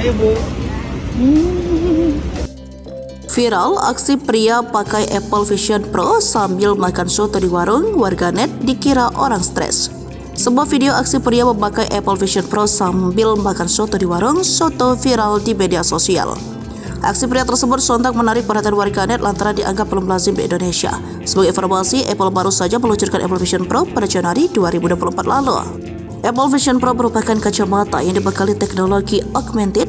Ayo Bu. Viral aksi pria pakai Apple Vision Pro sambil makan soto di warung, warganet dikira orang stres. Sebuah video aksi pria memakai Apple Vision Pro sambil makan soto di warung soto viral di media sosial. Aksi pria tersebut sontak menarik perhatian warganet lantaran dianggap belum lazim di Indonesia. Sebagai informasi, Apple baru saja meluncurkan Apple Vision Pro pada Januari 2024 lalu. Apple Vision Pro merupakan kacamata yang dibekali teknologi augmented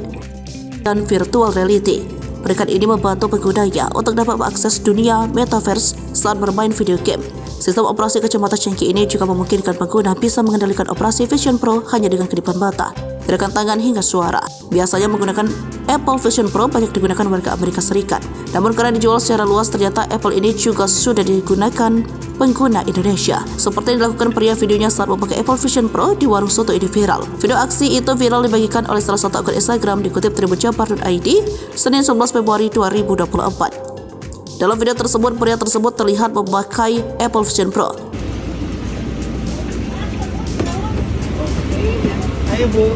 dan virtual reality. Perangkat ini membantu penggunanya untuk dapat mengakses dunia metaverse saat bermain video game. Sistem operasi kacamata canggih ini juga memungkinkan pengguna bisa mengendalikan operasi Vision Pro hanya dengan kedipan mata, gerakan tangan hingga suara. Biasanya menggunakan Apple Vision Pro banyak digunakan warga Amerika Serikat. Namun karena dijual secara luas, ternyata Apple ini juga sudah digunakan pengguna Indonesia. Seperti yang dilakukan pria videonya saat memakai Apple Vision Pro di warung soto ini viral. Video aksi itu viral dibagikan oleh salah satu akun Instagram dikutip tribunjabar.id Senin 11 Februari 2024. Dalam video tersebut, pria tersebut terlihat memakai Apple Vision Pro. Ayo Bu.